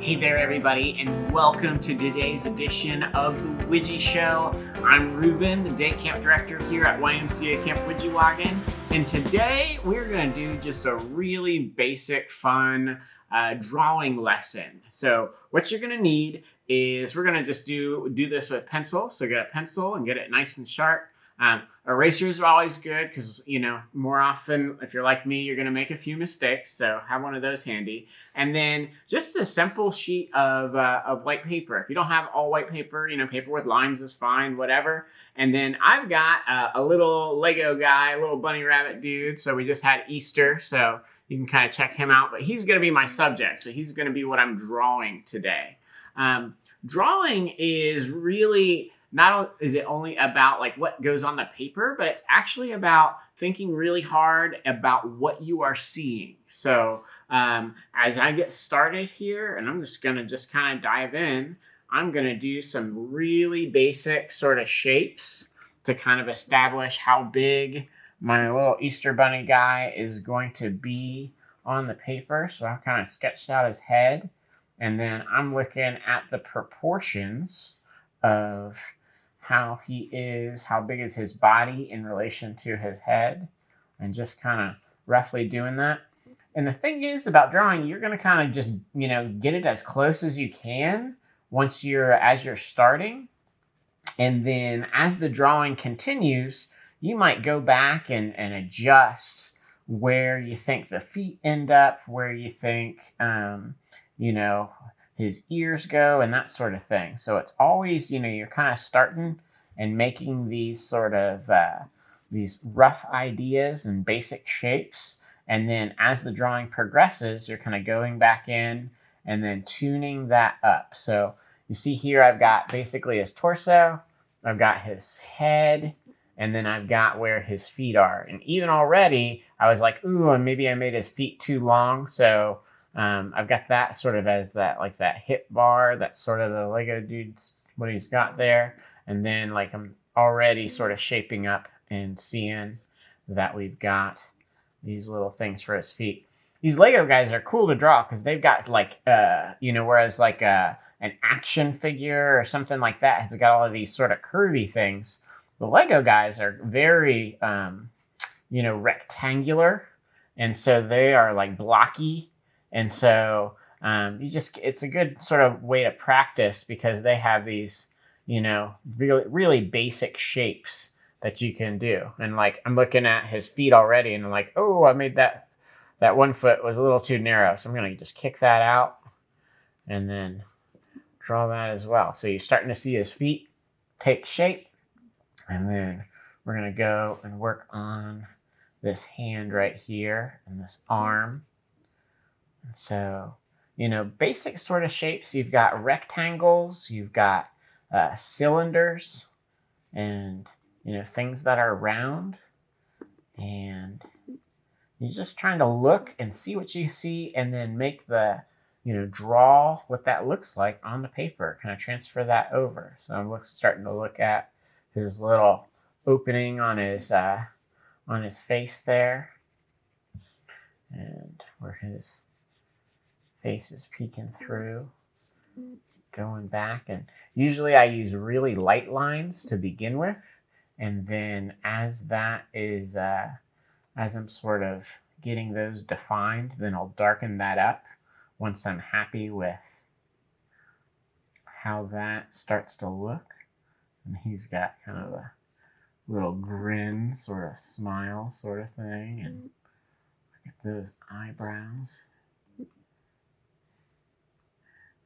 Hey there, everybody, and welcome to today's edition of the Widji Show. I'm Reuben, the day camp director here at YMCA Camp Widji, and today we're going to do just a really basic, fun drawing lesson. So what you're going to need is we're going to just do this with pencil. So get a pencil and get it nice and sharp. Erasers are always good because, more often, if you're like me, you're going to make a few mistakes. So have one of those handy. And then just a simple sheet of white paper. If you don't have all white paper, paper with lines is fine, whatever. And then I've got a little Lego guy, a little bunny rabbit dude. So we just had Easter, so you can kind of check him out. But he's going to be my subject. So he's going to be what I'm drawing today. Drawing is really... not is it only about like what goes on the paper, but it's actually about thinking really hard about what you are seeing. So as I get started here, and I'm just going to kind of dive in, I'm going to do some really basic sort of shapes to kind of establish how big my little Easter bunny guy is going to be on the paper. So I've kind of sketched out his head, and then I'm looking at the proportions of how he is, how big is his body in relation to his head, and just kind of roughly doing that. And the thing is about drawing, you're going to kind of just, get it as close as you can as you're starting. And then as the drawing continues, you might go back and adjust where you think the feet end up, where you think, his ears go, and that sort of thing. So it's always, you're kind of starting and making these sort of these rough ideas and basic shapes. And then as the drawing progresses, you're kind of going back in and then tuning that up. So you see here, I've got basically his torso, I've got his head, and then I've got where his feet are. And even already, I was like, ooh, maybe I made his feet too long. So I've got that sort of as that hip bar. That's sort of the Lego dude's what he's got there. And then I'm already sort of shaping up and seeing that we've got these little things for his feet. These Lego guys are cool to draw because they've got whereas an action figure or something like that has got all of these sort of curvy things. The Lego guys are very, rectangular. And so they are blocky. And so it's a good sort of way to practice because they have these, really, really basic shapes that you can do. And I'm looking at his feet already and I'm like, oh, I made that one foot was a little too narrow. So I'm going to just kick that out and then draw that as well. So you're starting to see his feet take shape. And then we're going to go and work on this hand right here and this arm. So, basic sort of shapes, you've got rectangles, you've got cylinders, and, things that are round. And you're just trying to look and see what you see and then make draw what that looks like on the paper, kind of transfer that over. So I'm starting to look at his little opening on his face there, and where his face is peeking through, going back. And usually I use really light lines to begin with, and then as I'm sort of getting those defined, then I'll darken that up once I'm happy with how that starts to look. And he's got kind of a little grin, sort of smile sort of thing, and look at those eyebrows.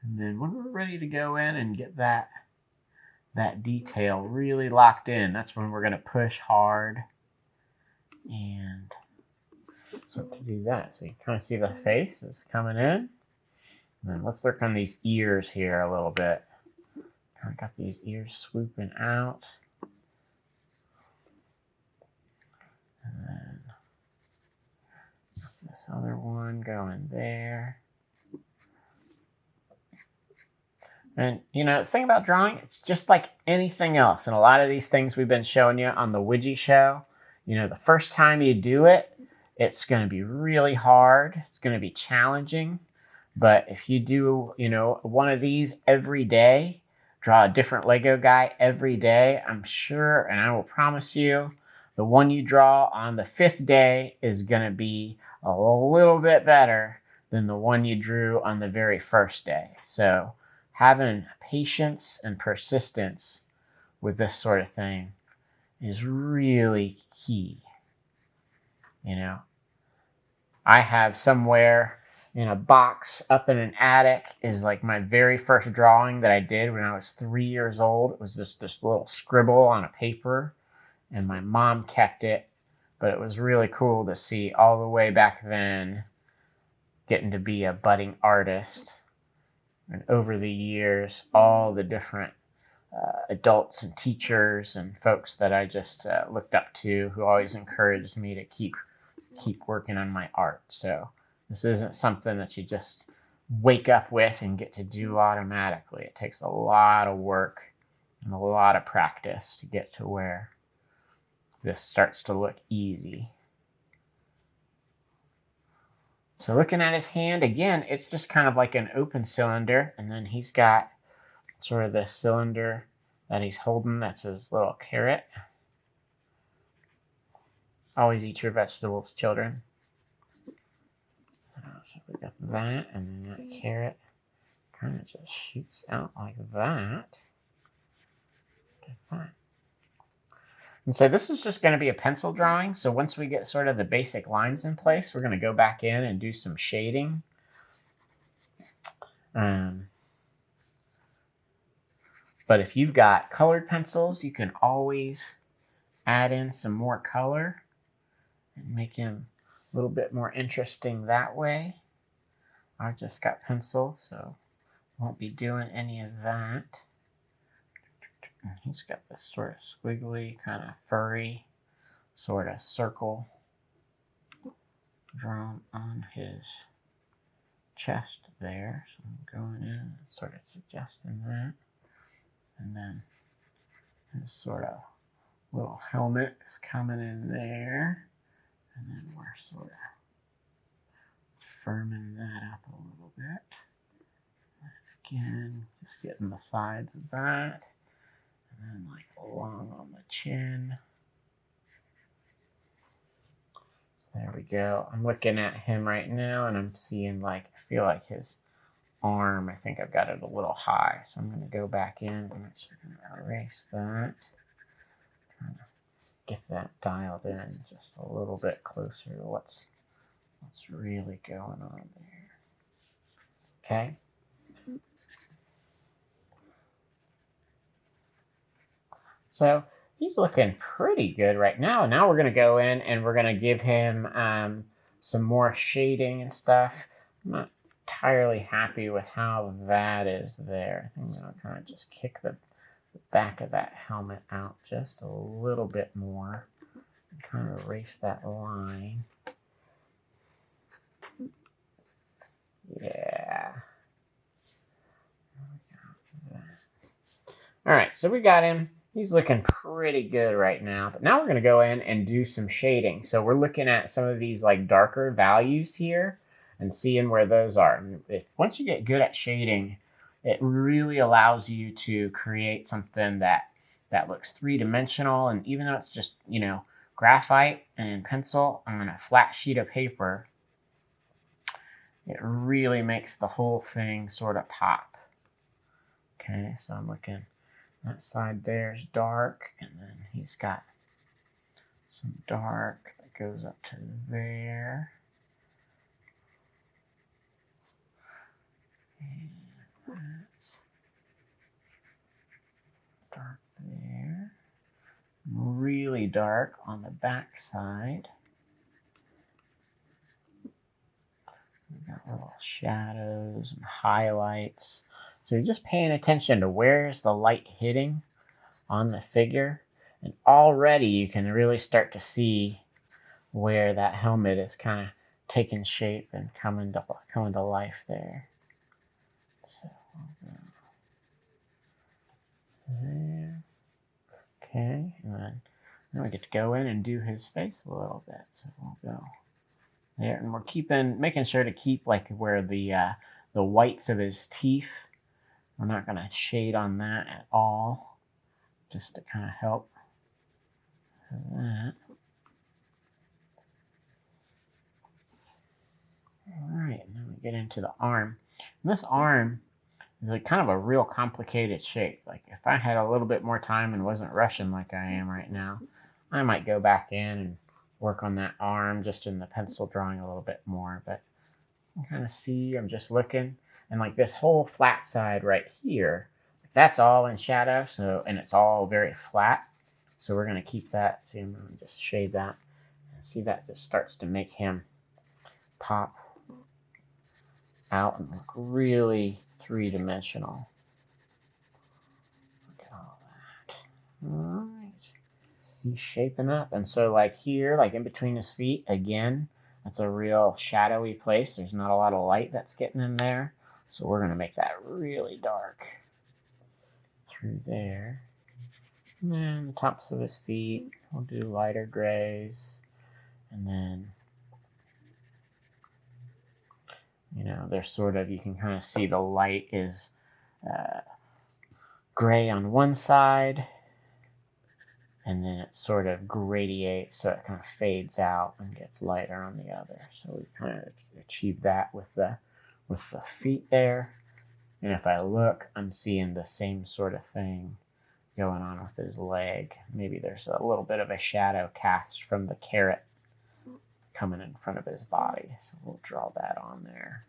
And then when we're ready to go in and get that detail really locked in, that's when we're going to push hard. And so to do that, so you kind of see the face is coming in. And then let's work on these ears here a little bit. Kind of got these ears swooping out. And then this other one going there. And, the thing about drawing, it's just like anything else. And a lot of these things we've been showing you on the Widji show, the first time you do it, it's going to be really hard. It's going to be challenging. But if you do, one of these every day, draw a different Lego guy every day, I'm sure, and I will promise you, the one you draw on the 5th day is going to be a little bit better than the one you drew on the very first day. So having patience and persistence with this sort of thing is really key. I have somewhere in a box up in an attic is like my very first drawing that I did when I was 3 years old. It was this little scribble on a paper, and my mom kept it. But it was really cool to see all the way back then getting to be a budding artist. And over the years, all the different adults and teachers and folks that I just looked up to, who always encouraged me to keep working on my art. So this isn't something that you just wake up with and get to do automatically. It takes a lot of work and a lot of practice to get to where this starts to look easy. So looking at his hand, again, it's just kind of like an open cylinder, and then he's got sort of the cylinder that he's holding. That's his little carrot. Always eat your vegetables, children. So we got that, and then that carrot kind of just shoots out like that. And so this is just going to be a pencil drawing. So once we get sort of the basic lines in place, we're going to go back in and do some shading. But if you've got colored pencils, you can always add in some more color and make him a little bit more interesting that way. I've just got pencil, so won't be doing any of that. And he's got this sort of squiggly, kind of furry sort of circle drawn on his chest there. So I'm going in and sort of suggesting that. And then his sort of little helmet is coming in there. And then we're sort of firming that up a little bit. Again, just getting the sides of that. And then like along on the chin. So there we go. I'm looking at him right now and I'm seeing I feel like his arm, I think I've got it a little high. So I'm going to go back in. I'm actually going to erase that. Trying to get that dialed in just a little bit closer to what's really going on there. Okay. So he's looking pretty good right now. Now we're going to go in and we're going to give him some more shading and stuff. I'm not entirely happy with how that is there. I think I'm going to kind of just kick the back of that helmet out just a little bit more and kind of erase that line. Yeah. All right, so we got him. He's looking pretty good right now. But now we're going to go in and do some shading. So we're looking at some of these darker values here and seeing where those are. And once you get good at shading, it really allows you to create something that looks three-dimensional. And even though it's just, graphite and pencil on a flat sheet of paper, it really makes the whole thing sort of pop. Okay, so I'm looking, that side there is dark, and then he's got some dark that goes up to there. And that's dark there. Really dark on the back side. We've got little shadows and highlights. So you're just paying attention to where's the light hitting on the figure. And already you can really start to see where that helmet is kind of taking shape and coming to life there. So there. Okay, and then now we get to go in and do his face a little bit. So we'll go there, and we're making sure to keep where the the whites of his teeth. We're not going to shade on that at all, just to kind of help that. All right, and then we get into the arm. And this arm is like kind of a real complicated shape. Like if I had a little bit more time and wasn't rushing like I am right now, I might go back in and work on that arm just in the pencil drawing a little bit more. But you can kind of see, I'm just looking, and like this whole flat side right here, that's all in shadow, so, and it's all very flat. So we're going to keep that. See, I'm going to just shade that. See, that just starts to make him pop out and look really three-dimensional. Look at all that. All right. He's shaping up. And so like here, like in between his feet, again, that's a real shadowy place. There's not a lot of light that's getting in there. So we're going to make that really dark through there. And then the tops of his feet, we'll do lighter grays. And then, you know, they're sort of, you can kind of see the light is gray on one side, and then it sort of gradiates, so it kind of fades out and gets lighter on the other. So we kind of achieved that with the feet there. And if I look, I'm seeing the same sort of thing going on with his leg. Maybe there's a little bit of a shadow cast from the carrot coming in front of his body. So we'll draw that on there.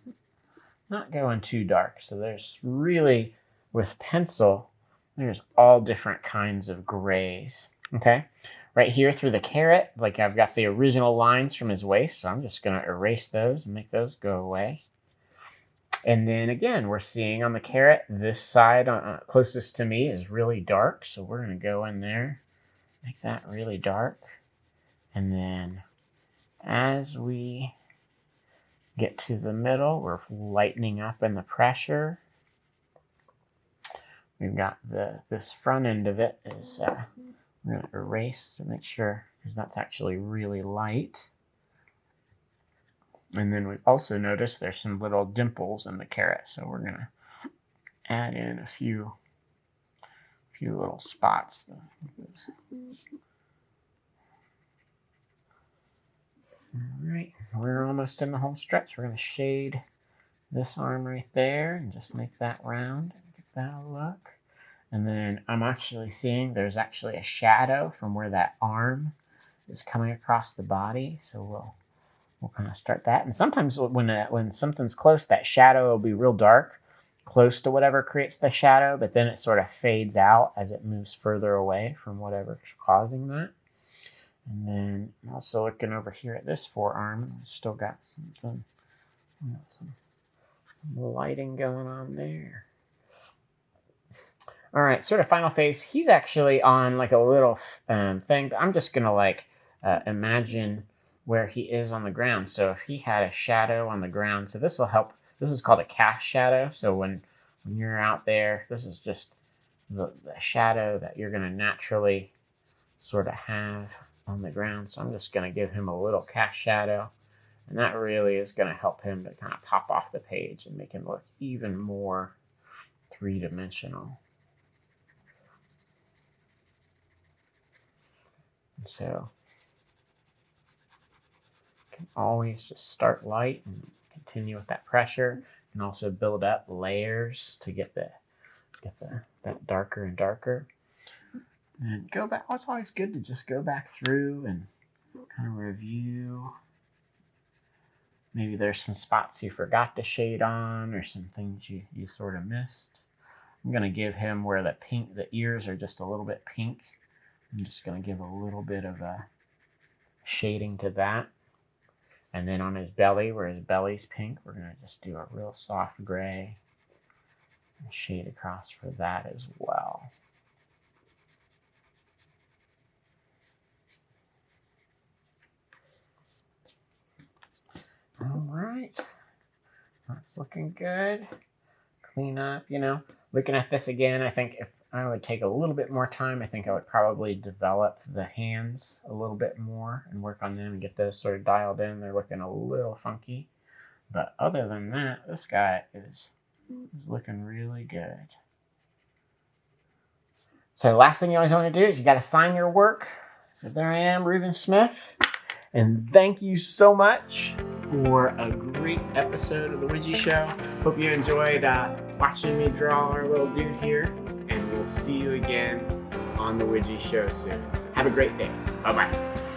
Not going too dark. So there's really, with pencil, there's all different kinds of grays. Okay? Right here through the carrot, like I've got the original lines from his waist, so I'm just going to erase those and make those go away. And then again, we're seeing on the carrot, this side closest to me is really dark. So we're going to go in there, make that really dark. And then as we get to the middle, we're lightening up in the pressure. We've got this front end of it is, we're going to erase to make sure, because that's actually really light. And then we've also noticed there's some little dimples in the carrot, so we're going to add in a few little spots. All right, we're almost in the home stretch. We're going to shade this arm right there and just make that round and get that look. And then I'm actually seeing there's actually a shadow from where that arm is coming across the body, so we'll kind of start that. And sometimes when something's close, that shadow will be real dark, close to whatever creates the shadow, but then it sort of fades out as it moves further away from whatever's causing that. And then I'm also looking over here at this forearm. We've still got some lighting going on there. All right, sort of final phase. He's actually on like a little thing, but I'm just going to like imagine where he is on the ground. So if he had a shadow on the ground, so this will help. This is called a cast shadow. So when you're out there, this is just the shadow that you're going to naturally sort of have on the ground. So I'm just going to give him a little cast shadow, and that really is going to help him to kind of pop off the page and make him look even more three-dimensional. So always just start light and continue with that pressure, and also build up layers to get that darker and darker. And go back. It's always good to just go back through and kind of review. Maybe there's some spots you forgot to shade on, or some things you sort of missed. I'm going to give him where the ears are just a little bit pink. I'm just going to give a little bit of a shading to that. And then on his belly, where his belly's pink, we're going to just do a real soft gray and shade across for that as well. All right. That's looking good. Clean up, Looking at this again, I think if I would take a little bit more time, I think I would probably develop the hands a little bit more and work on them and get those sort of dialed in. They're looking a little funky. But other than that, this guy is looking really good. So the last thing you always want to do is you got to sign your work. So there I am, Reuben Smith. And thank you so much for a great episode of The Widji Show. Hope you enjoyed watching me draw our little dude here. And we'll see you again on The Widji Show soon. Have a great day. Bye-bye.